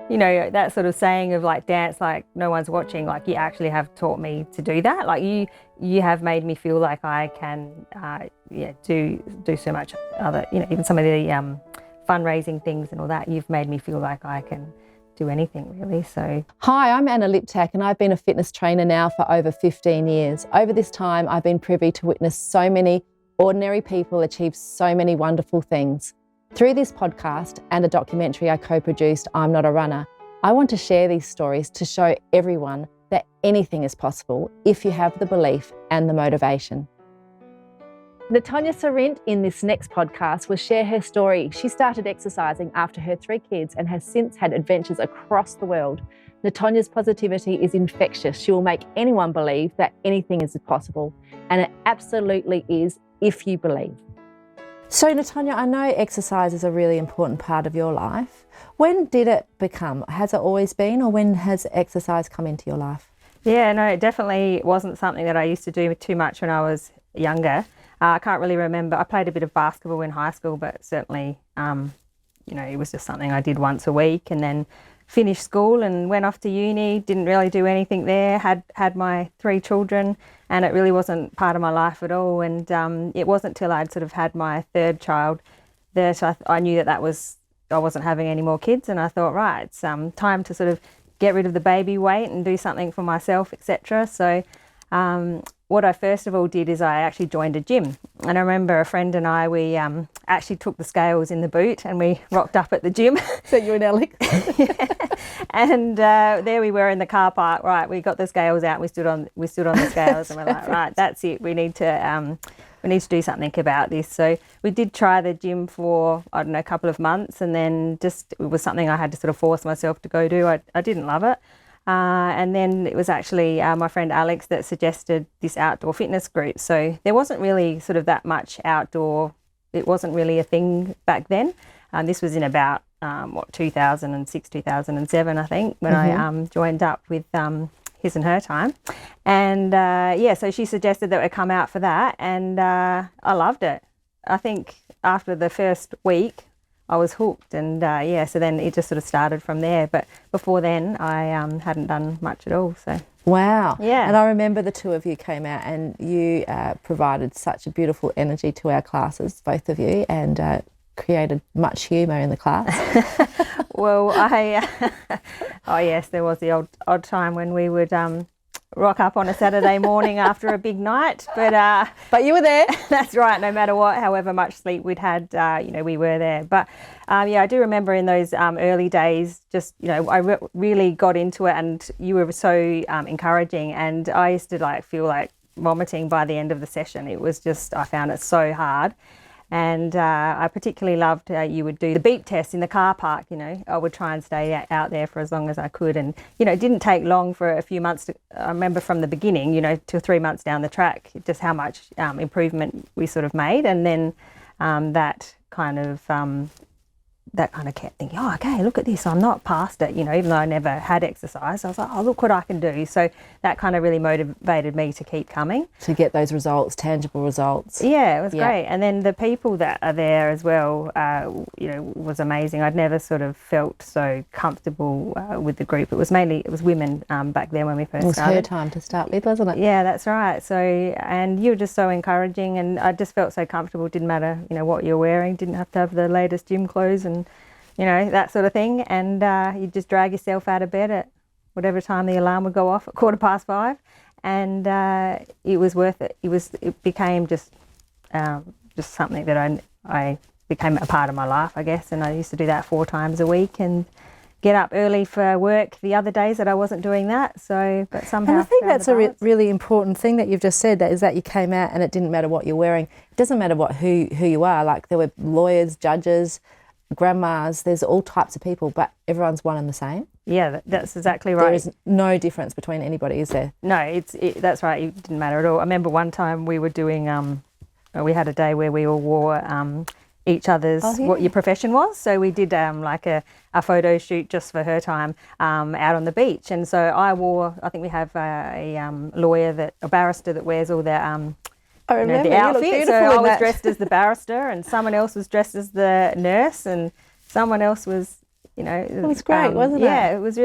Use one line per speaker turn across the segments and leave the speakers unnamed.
that sort of saying of like dance like no one's watching, like you actually have taught me to do that. Like you have made me feel like I can do so much other, even some of the fundraising things and all that. You've made me feel like I can do anything really. So
hi, I'm Anna Liptak and I've been a fitness trainer now for over 15 years. Over this time I've been privy to witness so many ordinary people achieve so many wonderful things. Through this podcast and a documentary I co-produced, I'm Not a Runner, I want to share these stories to show everyone that anything is possible if you have the belief and the motivation. N'Tonya Surynt in this next podcast will share her story. She started exercising after her 3 kids and has since had adventures across the world. N'Tonya's positivity is infectious. She will make anyone believe that anything is possible, and it absolutely is if you believe. So N'Tonya, I know exercise is a really important part of your life. When did it become? Has it always been, or when has exercise come into your life?
Yeah, no, it definitely wasn't something that I used to do too much when I was younger. I can't really remember. I played a bit of basketball in high school, but certainly, it was just something I did once a week, and then finished school and went off to uni, didn't really do anything there, had my 3 children, and it really wasn't part of my life at all. And it wasn't till I'd sort of had my 3rd child that I knew that I wasn't having any more kids, and I thought, right, it's time to sort of get rid of the baby weight and do something for myself, etc. So what I first of all did is I actually joined a gym. And I remember a friend and I, we actually took the scales in the boot and we rocked up at the gym.
So you and Alex?
Yeah. And there we were in the car park, right, we got the scales out, we stood on the scales and we're like, right, that's it, we need to do something about this. So we did try the gym for, a couple of months, and then it was something I had to sort of force myself to go do. I didn't love it. And then it was actually my friend Alex that suggested this outdoor fitness group. So there wasn't really sort of that much outdoor, it wasn't really a thing back then. This was in about 2006, 2007, I think, when I joined up with his and her time. And so she suggested that we come out for that, and I loved it. I think after the first week I was hooked, and so then it just sort of started from there. But before then I hadn't done much at all. So
wow.
Yeah.
And I remember the 2 of you came out and you provided such a beautiful energy to our classes, both of you, and created much humour in the class.
Well, oh yes, there was the odd time when we would rock up on a Saturday morning after a big night,
but you were there.
That's right. No matter what, however much sleep we'd had, we were there. But I do remember in those early days, just I really got into it, and you were so encouraging, and I used to feel like vomiting by the end of the session. It was just, I found it so hard. And I particularly loved you would do the beep test in the car park. I would try and stay out there for as long as I could, and it didn't take long for a few months I remember from the beginning, 2 or 3 months down the track, just how much improvement we sort of made. And then that kind of kept thinking, oh, okay, look at this, I'm not past it, even though I never had exercise. I was like, oh, look what I can do. So that kind of really motivated me to keep coming.
To get those results, tangible results.
Yeah, it was great. And then the people that are there as well, was amazing. I'd never sort of felt so comfortable with the group. It was women back then when we first started.
It was her time to start with, wasn't it?
Yeah, that's right. So, and you were just so encouraging, and I just felt so comfortable. Didn't matter, what you're wearing. Didn't have to have the latest gym clothes and that sort of thing. And you just drag yourself out of bed at whatever time the alarm would go off at 5:15, and it was worth it. It became just something that I became a part of my life, I guess. And I used to do that 4 times a week and get up early for work the other days that I wasn't doing that. So, but somehow.
And I think that's a really important thing that you've just said, that is that you came out and it didn't matter what you're wearing. It doesn't matter who you are. Like, there were lawyers, judges, grandmas, there's all types of people, but everyone's one and the same.
Yeah, that's exactly right.
There is no difference between anybody, is there?
No, that's right. It didn't matter at all. I remember one time we were doing, we had a day where we all wore each other's, what your profession was. So we did like a photo shoot just for her time out on the beach. And so I think we have a lawyer, a barrister that wears all the
I remember
the outfit.
You look
so
beautiful
I
in
was
that.
dressed as the barrister, and someone else was dressed as the nurse, and someone else was you know. It
was great, wasn't it?
Yeah, it was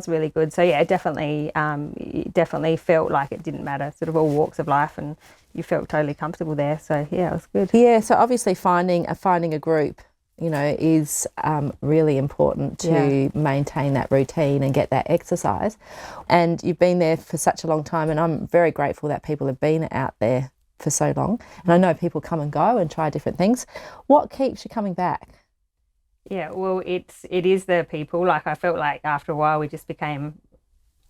really good. So yeah, it definitely felt like it didn't matter, sort of all walks of life, and you felt totally comfortable there. So yeah, it was good.
Yeah, so obviously finding a group, you know, is really important to maintain that routine and get that exercise. And you've been there for such a long time, and I'm very grateful that people have been out there for so long. And I know people come and go and try different things. What keeps you coming back?
Yeah, well, it is the people. Like, I felt like after a while we just became,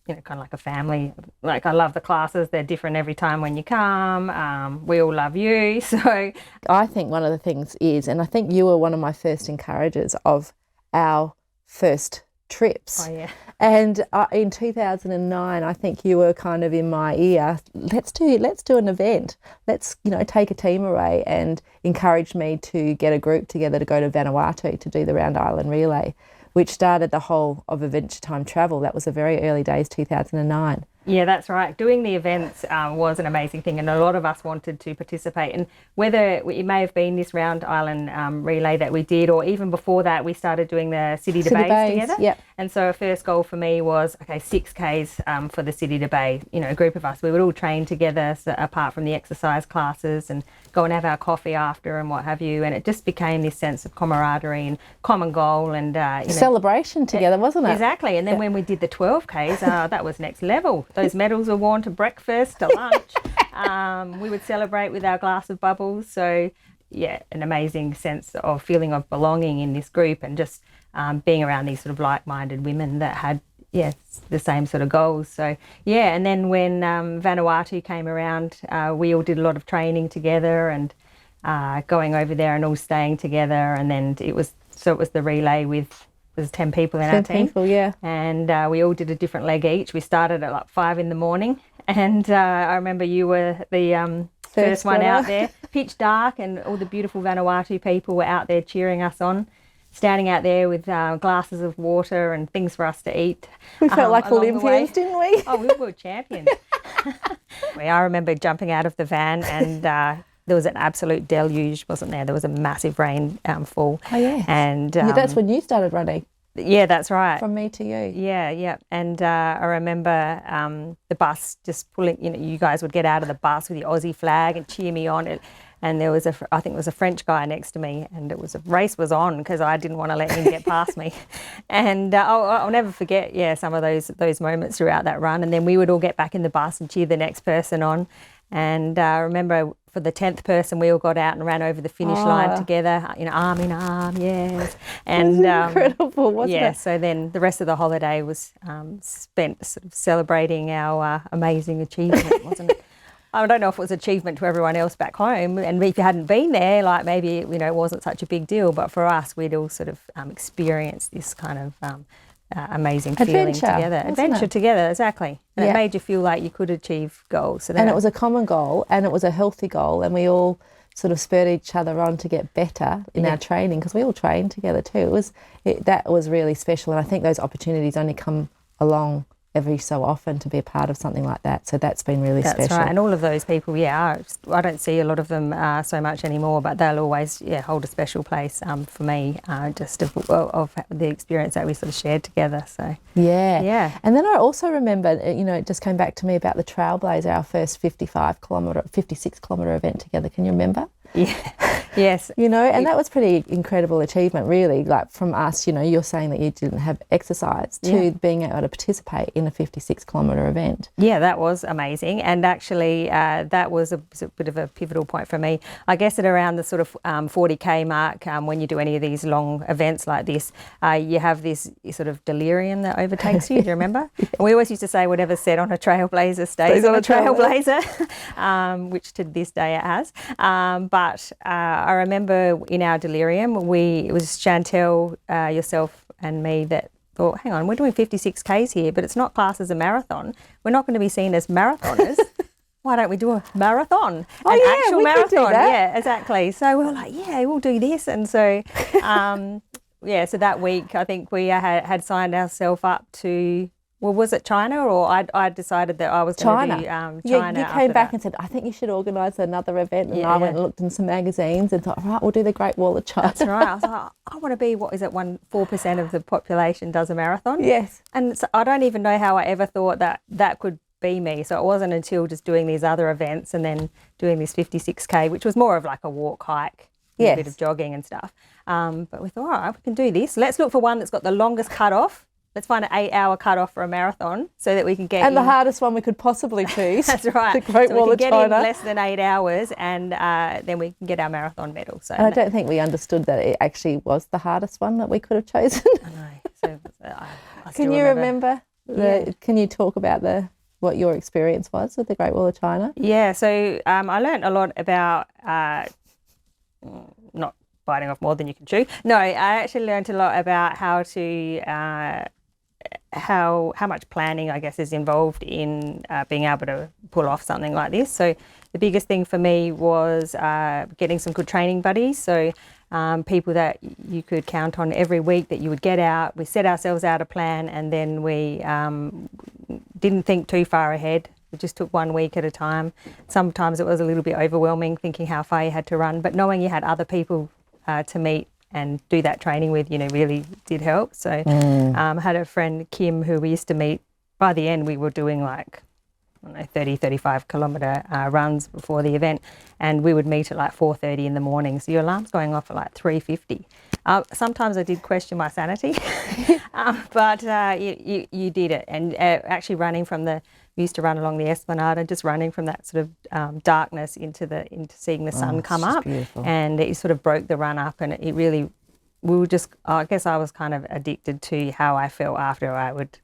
you know, kind of like a family. Like, I love the classes. They're different every time when you come. We all love you. So
I think one of the things is, and I think you were one of my first encouragers of our first trips.
Oh, yeah.
And in 2009, I think you were kind of in my ear, let's do an event. Let's, you know, take a team away, and encouraged me to get a group together to go to Vanuatu to do the Round Island Relay, which started the whole of Adventure Time Travel. That was the very early days, 2009.
Yeah, that's right. Doing the events was an amazing thing, and a lot of us wanted to participate. And whether it may have been this Round Island relay that we did, or even before that, we started doing the City to Bays together.
Yep.
And so a first goal for me was, okay, 6Ks for the City to Bay. You know, a group of us, we would all train together, so apart from the exercise classes, and go and have our coffee after and what have you. And it just became this sense of camaraderie and common goal and you know,
celebration together, wasn't it?
Exactly. And then when we did the 12Ks, that was next level. Those medals were worn to breakfast, to lunch. We would celebrate with our glass of bubbles. So yeah, an amazing sense of feeling of belonging in this group, and just being around these sort of like-minded women that had the same sort of goals. So yeah, and then when Vanuatu came around, we all did a lot of training together, and going over there and all staying together. And then it was the relay with, there's 10 people in our team.
10 people, yeah.
And we all did a different leg each. We started at like 5 a.m, and I remember you were the first one out there, pitch dark, and all the beautiful Vanuatu people were out there cheering us on, standing out there with glasses of water and things for us to eat.
We felt like Olympians, didn't we?
Oh, we were champions. I remember jumping out of the van, and there was an absolute deluge, wasn't there? There was a massive rainfall.
Oh, yeah.
And
that's when you started running.
Yeah, that's right.
From me to you.
Yeah. And I remember the bus just pulling, you know, you guys would get out of the bus with your Aussie flag and cheer me on. And there was I think it was a French guy next to me, and race was on because I didn't want to let him get past me. And I'll never forget, some of those moments throughout that run. And then we would all get back in the bus and cheer the next person on. And I remember for the 10th person, we all got out and ran over the finish line together, you know, arm in arm, yes. And
incredible, wasn't it?
Yeah, so then the rest of the holiday was spent sort of celebrating our amazing achievement, wasn't it? I don't know if it was an achievement to everyone else back home, and if you hadn't been there, like maybe, you know, it wasn't such a big deal, but for us, we'd all sort of experienced this kind of amazing feeling together. Adventure together, exactly. And it made you feel like you could achieve goals. So
and it was a common goal, and it was a healthy goal, and we all sort of spurred each other on to get better in our training, because we all trained together too. That was really special, and I think those opportunities only come along every so often to be a part of something like that. So that's been really special.
That's right. And all of those people, I don't see a lot of them so much anymore, but they'll always hold a special place for me, just of the experience that we sort of shared together. So yeah. And then I also remember, you know, it just came back to me about the Trailblazer, our first 56 kilometre event together. Can you remember? Yeah. Yes.
You know, and that was pretty incredible achievement, really, like from us, you know, you're saying that you didn't have exercise to being able to participate in a 56 kilometre event. Yeah,
that was amazing. And actually that was a bit of a pivotal point for me. I guess at around the sort of 40K mark, when you do any of these long events like this, you have this sort of delirium that overtakes you. Do you remember? And we always used to say whatever's said on a Trailblazer stays on a Trailblazer, which to this day it has. But I remember in our delirium, it was Chantel, yourself and me that thought, hang on, we're doing 56 Ks here, but it's not classed as a marathon. We're not going to be seen as marathoners. Why don't we do a marathon? Actual marathon. Yeah, exactly. So we were like, we'll do this. And so, so that week, I think we had signed ourselves up to Well, was it China, or I decided that I was going to do China?
You came back and said, I think you should organise another event. And I went and looked in some magazines and thought, right, we'll do the Great Wall of China.
That's right. I was like, I want to be, 4% of the population does a marathon?
Yes.
And so I don't even know how I ever thought that could be me. So it wasn't until just doing these other events and then doing this 56K, which was more of like a walk, hike, a bit of jogging and stuff. But we thought, all right, we can do this. Let's look for one that's got the longest cut-off. Let's find an 8-hour cut-off for a marathon so that we can get
the hardest one we could possibly choose.
That's right.
The Great Wall of China.
So we can get in less than 8 hours and then we can get our marathon medal. So
I don't think we understood that it actually was the hardest one that we could have chosen.
I know. So I
Can you remember? Can you talk about what your experience was with the Great Wall of China?
Yeah, so I learned a lot about not biting off more than you can chew. No, I actually learned a lot about how to how much planning, I guess, is involved in being able to pull off something like this. So the biggest thing for me was getting some good training buddies. So people that you could count on every week that you would get out. We set ourselves out a plan, and then we didn't think too far ahead. We just took 1 week at a time. Sometimes it was a little bit overwhelming thinking how far you had to run, but knowing you had other people to meet and do that training with, really did help. So I had a friend, Kim, who we used to meet. By the end, we were doing like, 30, 35 kilometre runs before the event, and we would meet at like 4:30 in the morning. So your alarm's going off at like 3:50. Sometimes I did question my sanity, but you did it. And actually running we used to run along the Esplanade and just running from that sort of darkness into seeing the sun come up.
Beautiful.
And it sort of broke the run up, and it really, I guess I was kind of addicted to how I felt after I would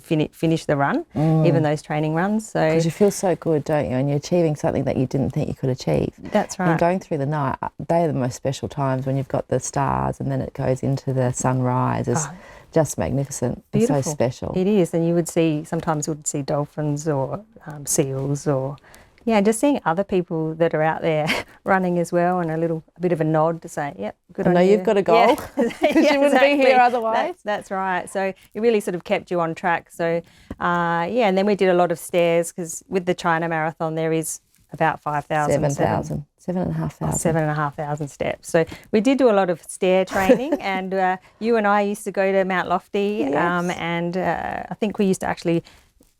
finish the run, even those training runs. So
because you feel so good, don't you? And you're achieving something that you didn't think you could achieve.
That's right.
And going through the night, they're the most special times when you've got the stars and then it goes into the sunrise. It's just magnificent.
Beautiful.
It's so special.
It is, and sometimes you would see dolphins or seals or just seeing other people that are out there running as well, and a bit of a nod to say, yep, good on you.
I know you've got a goal because you wouldn't be here otherwise.
That's right. So it really sort of kept you on track. So and then we did a lot of stairs because with the China Marathon there is about 7,500 steps. So we did do a lot of stair training, and you and I used to go to Mount Lofty, and I think we used to actually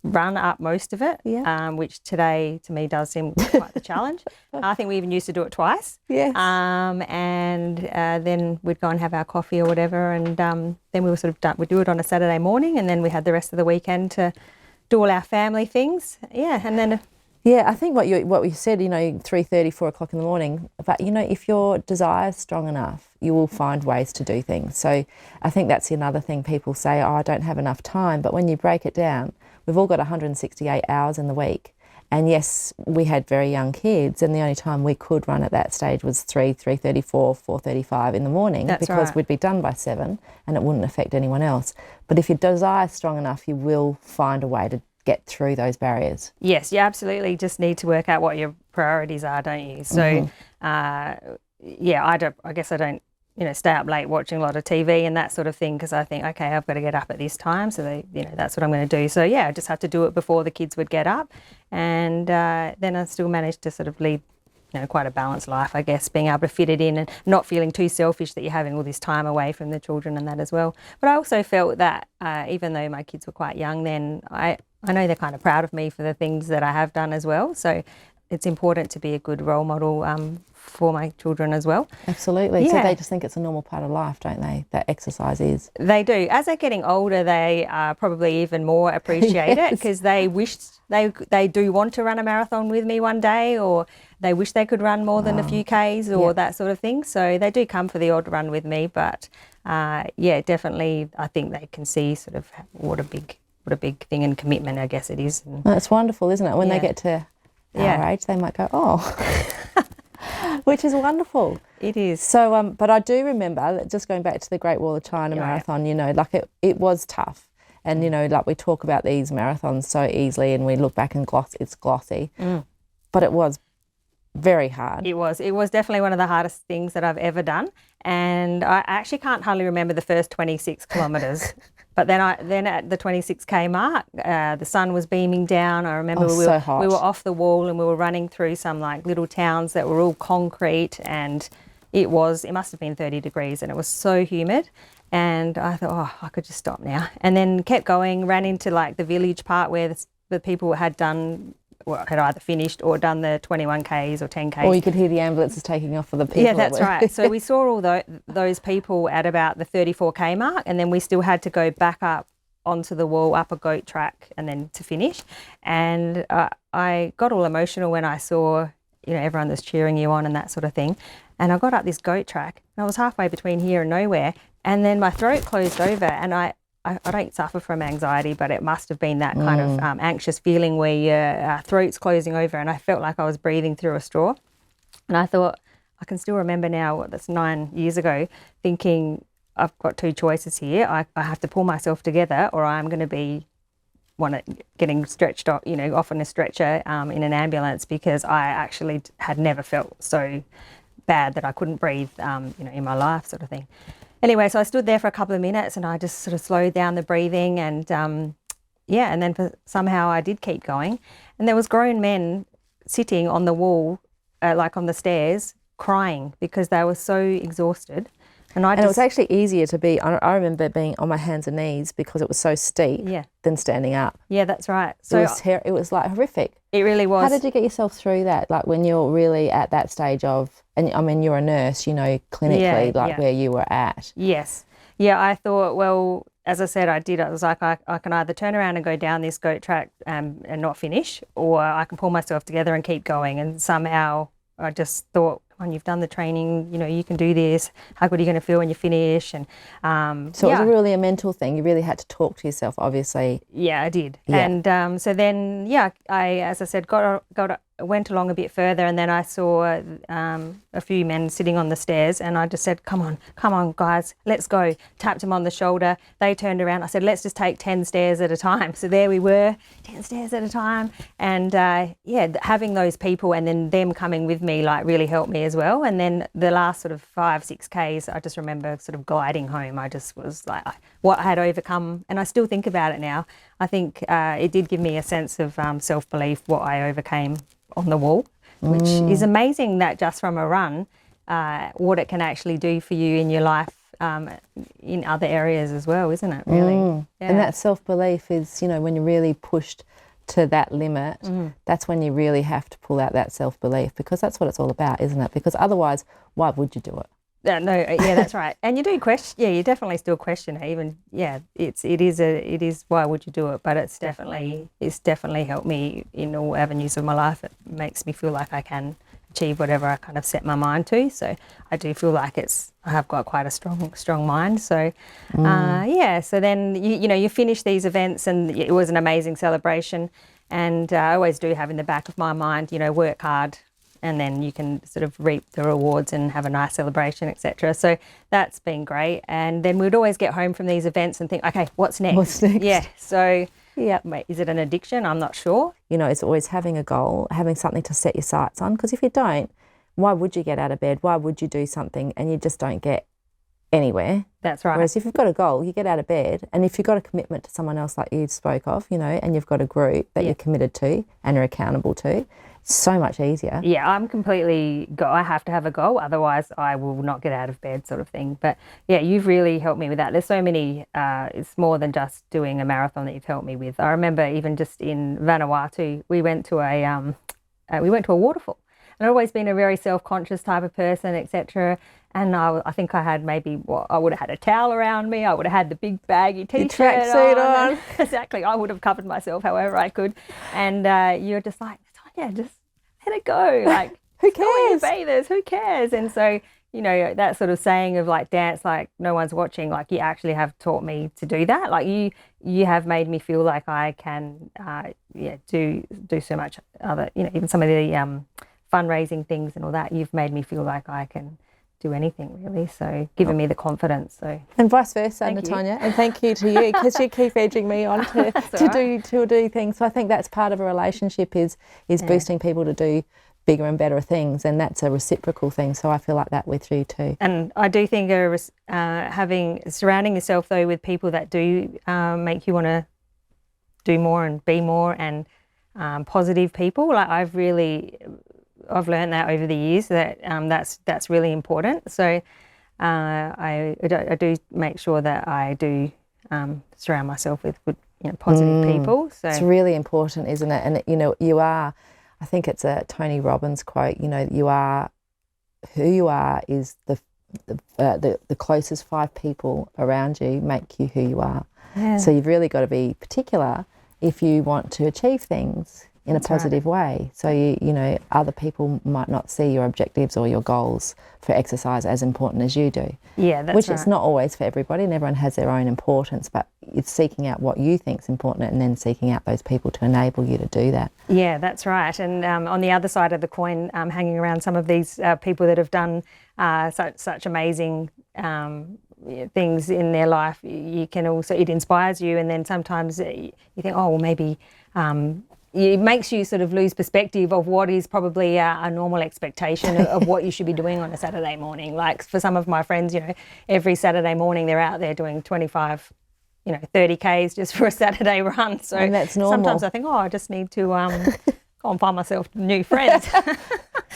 run up most of it, which today to me does seem quite the challenge. I think we even used to do it twice.
Yes.
And then we'd go and have our coffee or whatever, and then we were sort of done. We'd do it on a Saturday morning, and then we had the rest of the weekend to do all our family things. Yeah, and then.
I think what you said, 3:30, 4 o'clock in the morning, but if your desire is strong enough, you will find ways to do things. So I think that's another thing people say, I don't have enough time, but when you break it down, we've all got 168 hours in the week. And yes, we had very young kids, and the only time we could run at that stage was 3:34, 4:35 in the morning.
That's
because
right.
We'd be done by 7 and it wouldn't affect anyone else. But if your desire is strong enough, you will find a way to get through those barriers.
Yes, you absolutely just need to work out what your priorities are, don't you? So, I guess I don't, stay up late watching a lot of TV and that sort of thing, because I think, okay, I've got to get up at this time, so that's what I'm going to do. So I just have to do it before the kids would get up, and then I still managed to sort of lead, quite a balanced life, I guess, being able to fit it in and not feeling too selfish that you're having all this time away from the children and that as well. But I also felt that even though my kids were quite young then, I know they're kind of proud of me for the things that I have done as well. So it's important to be a good role model for my children as well.
Absolutely.
Yeah.
So they just think it's a normal part of life, don't they? That exercise is.
They do. As they're getting older, they probably even more appreciate it, because they wish they do want to run a marathon with me one day, or they wish they could run more than a few Ks or that sort of thing. So they do come for the odd run with me, but definitely I think they can see sort of what a big thing and commitment, I guess it is. And
it's wonderful, isn't it? When they get to our age, they might go, which is wonderful.
It is.
So, but I do remember, just going back to the Great Wall of China Marathon, it was tough. And, we talk about these marathons so easily and we look back and it's glossy. But it was very hard.
It was definitely one of the hardest things that I've ever done. And I actually can't hardly remember the first 26 kilometres. But then at the 26K mark, the sun was beaming down. I remember
so hot.
we were off the wall and we were running through some like little towns that were all concrete, and it must have been 30 degrees and it was so humid. And I thought, oh, I could just stop now. And then kept going, ran into like the village part where the people had either finished or done the 21Ks or 10Ks.
Or you could hear the ambulances taking off for the people.
Yeah, that's right. So we saw all those people at about the 34K mark, and then we still had to go back up onto the wall, up a goat track, and then to finish. And I got all emotional when I saw, everyone that's cheering you on and that sort of thing. And I got up this goat track, and I was halfway between here and nowhere, and then my throat closed over, and I don't suffer from anxiety, but it must have been that kind of anxious feeling where your throat's closing over, and I felt like I was breathing through a straw. And I thought, I can still remember now, that's 9 years ago, thinking I've got two choices here. I have to pull myself together, or I'm going to be getting stretched off, off in a stretcher in an ambulance, because I actually had never felt so bad that I couldn't breathe, in my life, sort of thing. Anyway, so I stood there for a couple of minutes and I just sort of slowed down the breathing, and and then somehow I did keep going. And there was grown men sitting on the wall, like on the stairs, crying because they were so exhausted. And it
was actually easier to be, I remember being on my hands and knees because it was so steep than standing up.
Yeah, that's right. So
it was like horrific.
It really was.
How did you get yourself through that? Like when you're really at that stage of, and I mean, you're a nurse, clinically, where you were at.
Yes. Yeah, I thought, well, as I said, I was like, I can either turn around and go down this goat track and not finish, or I can pull myself together and keep going. And somehow I just thought, come on, you've done the training, you can do this. How good are you going to feel when you finish? And
so it was really a mental thing. You really had to talk to yourself, obviously.
Yeah, I did.
Yeah.
And so then, I, as I said, went along a bit further, and then I saw a few men sitting on the stairs, and I just said, come on guys, let's go. Tapped them on the shoulder. They turned around. I said, let's just take 10 stairs at a time. So there we were, 10 stairs at a time. And having those people and then them coming with me really helped me as well. And then the last sort of 5-6 Ks, I just remember sort of gliding home. I just was like, what I had overcome, and I still think about it now. I think it did give me a sense of self-belief, what I overcame on the wall, which is amazing, that just from a run, what it can actually do for you in your life in other areas as well, isn't it, really? Yeah.
And that self-belief is, when you're really pushed to that limit, that's when you really have to pull out that self-belief, because that's what it's all about, isn't it? Because otherwise, why would you do it?
That's right. And you do question, you definitely still question it. Even, it is why would you do it? But it's definitely helped me in all avenues of my life. It makes me feel like I can achieve whatever I kind of set my mind to. So I do feel like I have got quite a strong mind. So, so then, you finish these events, and it was an amazing celebration. And I always do have in the back of my mind, work hard, and then you can sort of reap the rewards and have a nice celebration, etc. So that's been great. And then we'd always get home from these events and think, okay, what's next?
What's next?
Yeah. So, is it an addiction? I'm not sure.
It's always having a goal, having something to set your sights on. Because if you don't, why would you get out of bed? Why would you do something? And you just don't get anywhere.
That's right.
Whereas if you've got a goal, you get out of bed, and if you've got a commitment to someone else like you spoke of, and you've got a group that you're committed to and are accountable to, it's so much easier.
Yeah, I have to have a goal, otherwise I will not get out of bed, sort of thing. But you've really helped me with that. There's so many, it's more than just doing a marathon that you've helped me with. I remember even just in Vanuatu, we went to a waterfall. And I've always been a very self-conscious type of person, etc. And I think I had I would have had a towel around me. I would have had the big baggy t-shirt
tracksuit on.
Exactly. I would have covered myself however I could. And you're just like, N'Tonya, just let it go. Like,
who cares?
Bathers, who cares? And so, that sort of saying of dance like no one's watching, you actually have taught me to do that. Like you have made me feel like I can, do so much other, even some of the fundraising things and all that. You've made me feel like I can do anything, really. So giving me the confidence. So,
and vice versa, N'Tonya. And thank you to you, because you keep edging me on to do things. So I think that's part of a relationship is boosting people to do bigger and better things, and that's a reciprocal thing. So I feel like that with you too.
And I do think surrounding yourself though with people that do make you want to do more and be more, and positive people. Like I've learned that over the years that that's really important. So I do make sure that I do surround myself with good, positive people. So
it's really important, isn't it? And you are. I think it's a Tony Robbins quote. You are who you are is the closest 5 people around you make you who you are.
Yeah.
So you've really got to be particular if you want to achieve things in a positive way. So other people might not see your objectives or your goals for exercise as important as you do.
Yeah, that's
which
right.
it's not always for everybody, and everyone has their own importance, but it's seeking out what you think is important and then seeking out those people to enable you to do that.
Yeah, that's right. And on the other side of the coin, hanging around some of these people that have done such amazing things in their life, you can also, it inspires you, and then sometimes you think, oh, well, maybe it makes you sort of lose perspective of what is probably a normal expectation of what you should be doing on a Saturday morning. Like for some of my friends, every Saturday morning they're out there doing 25, 30 Ks just for a Saturday run. So
and that's normal.
Sometimes I think, I just need to go and find myself new friends.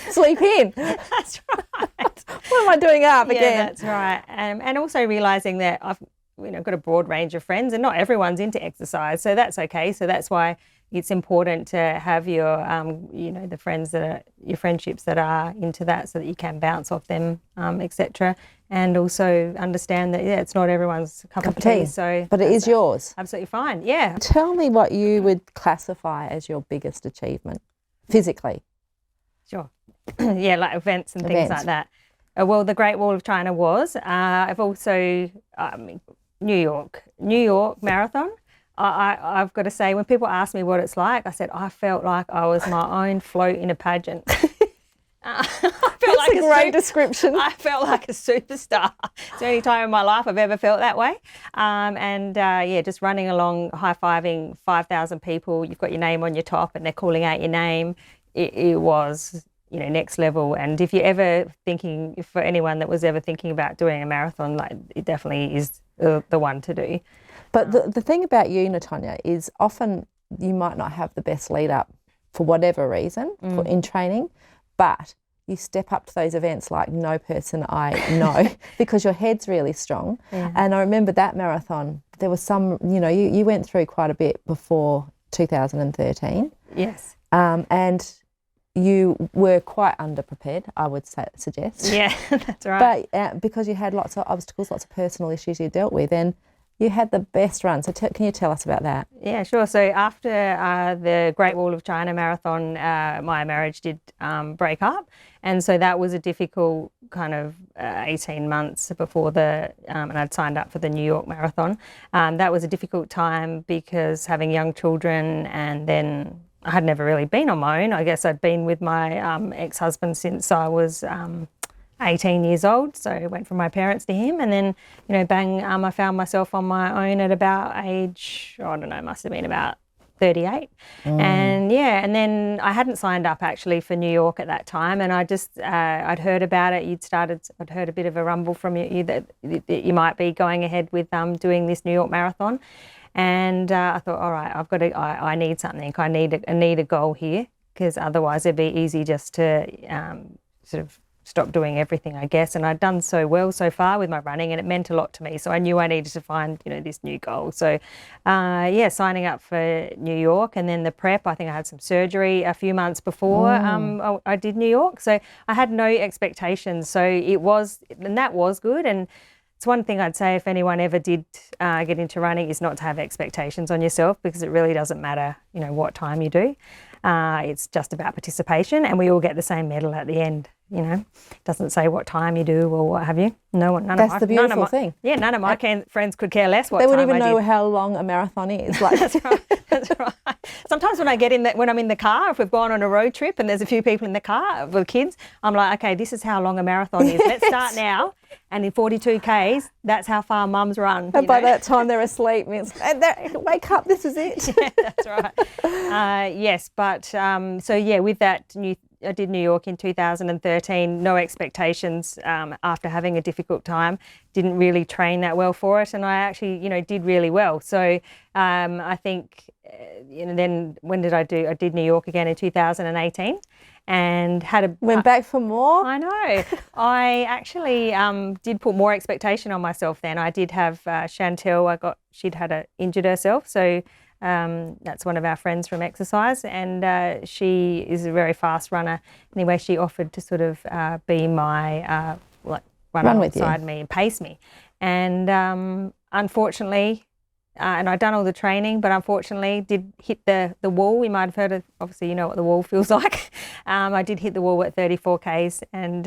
Sleep in.
That's right.
What am I doing up again?
Yeah, that's right. And also realising that I've got a broad range of friends, and not everyone's into exercise, so that's okay. So that's why it's important to have your, the friends that are your friendships that are into that, so that you can bounce off them, etc. And also understand that it's not everyone's cup of tea. So,
but it is yours.
Absolutely fine. Yeah.
Tell me what you would classify as your biggest achievement, physically.
Sure. Yeah, like events and things like that. Well, the Great Wall of China was. I've also New York Marathon. I've got to say, when people ask me what it's like, I said I felt like I was my own float in a pageant.
That's like a great description.
I felt like a superstar. It's the only time in my life I've ever felt that way. Just running along, high-fiving 5,000 people. You've got your name on your top and they're calling out your name. It was, next level. And if you're ever thinking, for anyone that was ever thinking about doing a marathon, like, it definitely is the one to do.
But the thing about you, N'Tonya, is often you might not have the best lead up for whatever reason in training, but you step up to those events like no person I know because your head's really strong. Yeah. And I remember that marathon, there was some, you went through quite a bit before 2013.
Yes.
And you were quite underprepared, I would suggest.
Yeah, that's right.
But because you had lots of obstacles, lots of personal issues you dealt with, and you had the best run. So can you tell us about that? Yeah,
sure. So after the Great Wall of China marathon, my marriage did break up. And so that was a difficult kind of 18 months before and I'd signed up for the New York Marathon. That was a difficult time because having young children, and then I had never really been on my own. I guess I'd been with my ex-husband since I was 18 years old, so I went from my parents to him, and then, bang, I found myself on my own at about age, must have been about 38. And then I hadn't signed up actually for New York at that time, and I just, I'd heard about it. I'd heard a bit of a rumble from you that you might be going ahead with doing this New York Marathon. And I thought, all right, I need something. I need a goal here, because otherwise it'd be easy just to sort of stop doing everything, I guess. And I'd done so well so far with my running, and it meant a lot to me. So I knew I needed to find, this new goal. So, signing up for New York, and then the prep. I think I had some surgery a few months before I did New York. So I had no expectations. So that was good. And it's one thing I'd say, if anyone ever did get into running, is not to have expectations on yourself, because it really doesn't matter, what time you do. It's just about participation, and we all get the same medal at the end. It doesn't say what time you do or what have you.
That's the beautiful thing.
Yeah, none of my friends could care less what
time I did. They
wouldn't
even know how long a marathon is.
That's right. That's right. Sometimes when I'm in the car, if we've gone on a road trip and there's a few people in the car with kids, I'm like, okay, this is how long a marathon is. Let's start now. And in 42 Ks, that's how far mums run.
And by that time they're asleep. Wake up, this is it.
Yeah, that's right. Yes, but with that did New York in 2013. No expectations. After having a difficult time, didn't really train that well for it, and I actually, did really well. So I think, then when did I do? I did New York again in 2018, and
went back for more.
I know. I actually did put more expectation on myself then. I did have Chantel. She'd injured herself, so. That's one of our friends from exercise, and she is a very fast runner. Anyway, she offered to sort of be my run alongside me and pace me. And unfortunately, and I'd done all the training, but unfortunately did hit the wall. You might have heard of, obviously you know what the wall feels like. I did hit the wall at 34 Ks and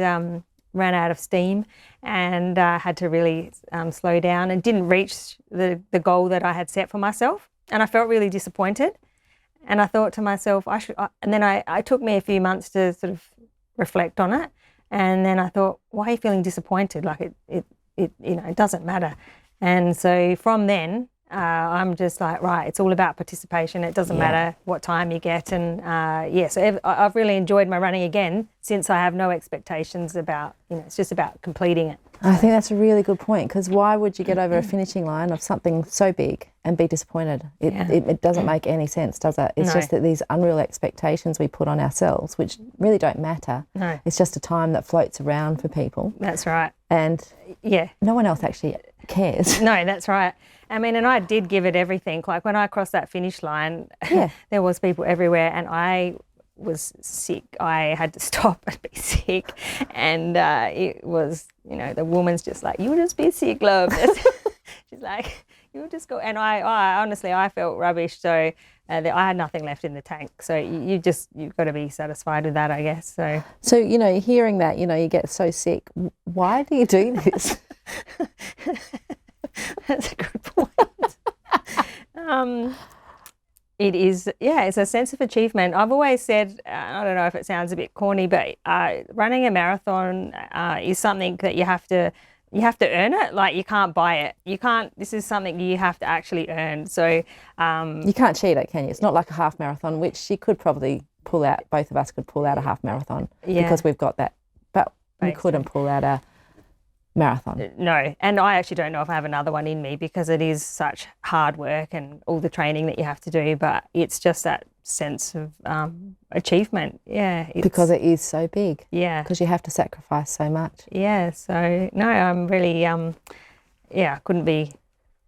ran out of steam, and had to really slow down, and didn't reach the goal that I had set for myself. And I felt really disappointed, and I thought to myself, and then it took me a few months to sort of reflect on it, and then I thought, why are you feeling disappointed? Like it doesn't matter. And so from then, I'm just like, right, it's all about participation. It doesn't matter what time you get, and so I've really enjoyed my running again since I have no expectations about, it's just about completing it.
I think that's a really good point, because why would you get over a finishing line of something so big and be disappointed? It doesn't make any sense, does it? It's just that these unreal expectations we put on ourselves, which really don't matter.
No.
It's just a time that floats around for people.
That's right.
And no one else actually cares.
No, that's right. I mean, and I did give it everything. Like when I crossed that finish line, there was people everywhere, and I was sick. I had to stop and be sick, and it was, the woman's just like, "You'll just be sick, love." She's like, "You'll just go." And I honestly, I felt rubbish. So I had nothing left in the tank. So you've got to be satisfied with that, I guess. So
hearing that, you get so sick. Why do you do this?
That's a good point. It is, it's a sense of achievement. I've always said, I don't know if it sounds a bit corny, but running a marathon is something that you have to earn it. Like, you can't buy it. This is something you have to actually earn. So
you can't cheat it, can you? It's not like a half marathon, which you could probably pull out. Both of us could pull out a half marathon because we've got that. But we couldn't pull out a marathon.
No, and I actually don't know if I have another one in me, because it is such hard work and all the training that you have to do, but it's just that sense of achievement. Because
it is so big.
Because
you have to sacrifice so much.
So no, I'm really I'm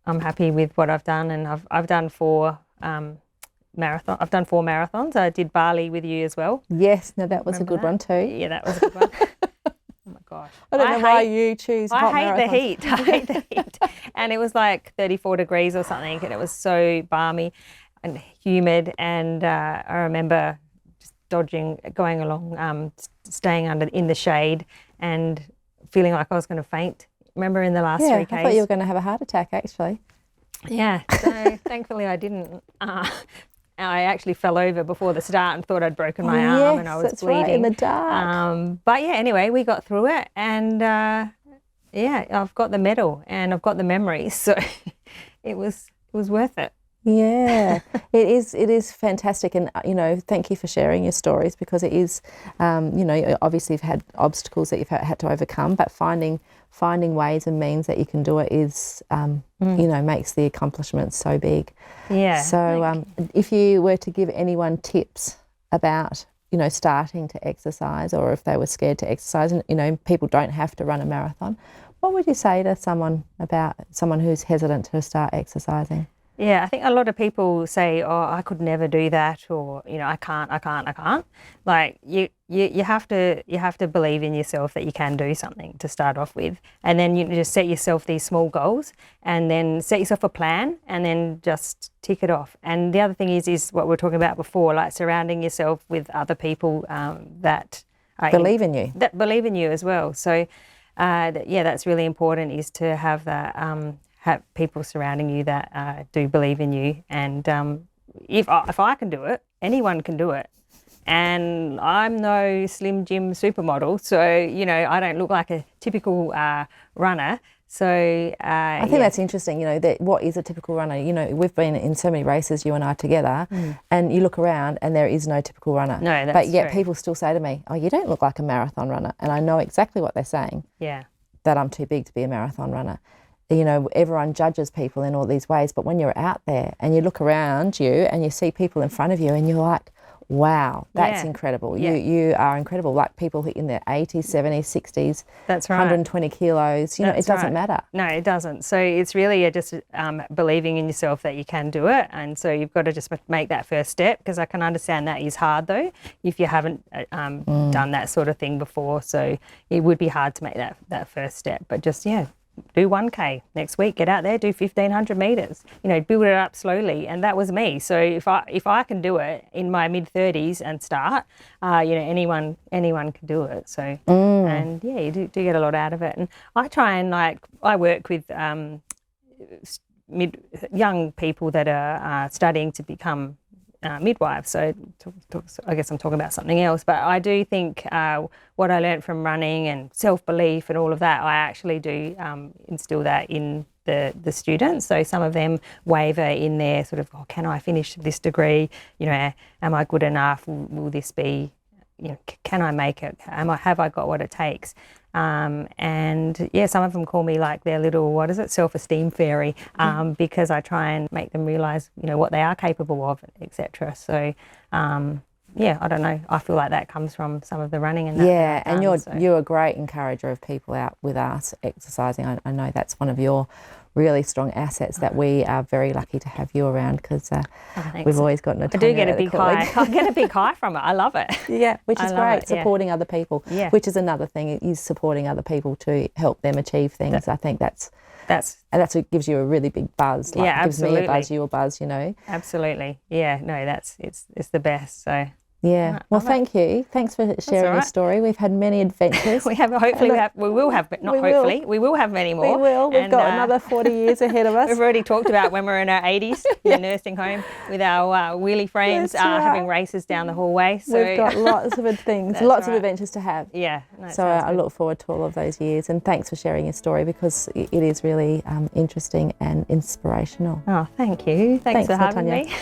happy with what I've done, and I've done 4 marathons. I've done 4 marathons. I did Bali with you as well.
Yes, no, that was a good one too.
Yeah, that was a good one. Oh my gosh.
I don't know why you choose hot marathons.
I hate the heat. And it was like 34 degrees or something, and it was so balmy and humid. And I remember just going along, staying in the shade and feeling like I was going to faint. Remember in the last 3 Ks?
I thought you were going to have a heart attack, actually.
Yeah, so thankfully I didn't. I actually fell over before the start and thought I'd broken my arm, and I was bleeding.
Right, in the dark.
But anyway, we got through it, and I've got the medal and I've got the memories, so it was worth it.
Yeah, it is fantastic, and thank you for sharing your stories, because it is, obviously you've had obstacles that you've had to overcome, but finding ways and means that you can do it is, makes the accomplishment so big.
Yeah.
So if you were to give anyone tips about, starting to exercise, or if they were scared to exercise, and, people don't have to run a marathon, what would you say to someone who's hesitant to start exercising?
Yeah, I think a lot of people say, "Oh, I could never do that," or I can't. Like you have to believe in yourself that you can do something to start off with, and then you just set yourself these small goals, and then set yourself a plan, and then just tick it off. And the other thing is what we were talking about before, like surrounding yourself with other people that
believe in you,
that believe in you as well. So that's really important, is to have that. Have people surrounding you that do believe in you, and if I can do it, anyone can do it. And I'm no Slim Jim supermodel, so I don't look like a typical runner. So
I think that's interesting, you know, that what is a typical runner? You know, we've been in so many races, you and I together, and you look around and there is no typical runner.
No, that's
But yet
true.
people still say to me, oh, you don't look like a marathon runner. And I know exactly what they're saying, that I'm too big to be a marathon runner. You know, everyone judges people in all these ways, but when you're out there and you look around you and you see people in front of you and you're like, wow, that's incredible. You are incredible. Like people in their 80s, 70s, 60s,
that's right.
120 kilos, you know, it doesn't matter.
No, it doesn't. So it's really just believing in yourself that you can do it. And so you've got to just make that first step, because I can understand that is hard though, if you haven't done that sort of thing before. So it would be hard to make that first step, but just, do 1K next week, get out there, do 1,500 metres, you know, build it up slowly. And that was me. So if I can do it in my mid-30s and start, you know, anyone can do it. So, and you do get a lot out of it. And I try and I work with young people that are studying to become midwives. So I guess I'm talking about something else, but I do think what I learned from running and self-belief and all of that, I actually do instill that in the students. So some of them waver in their sort of, oh, can I finish this degree? You know, am I good enough? Will this be, you know, can I make it? Have I got what it takes? And some of them call me like their little, self-esteem fairy, because I try and make them realise, you know, what they are capable of, etc. So, I don't know. I feel like that comes from some of the running and that.
Yeah, and you're a great encourager of people out with us exercising. I know that's one of your really strong assets that we are very lucky to have you around, because we've always gotten a
I do get a big high. I get a big high from it. I love it.
Yeah, which is great. Supporting other people, which is another thing, is supporting other people to help them achieve things. I think that's what gives you a really big buzz. Like, it gives me a buzz, you a buzz, you know.
Absolutely. Yeah. No, it's the best. So.
Yeah. Well, thank you. Thanks for sharing your story. We've had many adventures.
We will have, but not hopefully. We will have many more.
We will. We've got another 40 years ahead of us.
We've already talked about when we're in our 80s in the nursing home with our wheelie frames, having races down the hallway. So
we've got lots of things, lots of adventures to have.
Yeah.
So I look forward to all of those years, and thanks for sharing your story, because it is really interesting and inspirational.
Oh, thank you. Thanks for having me.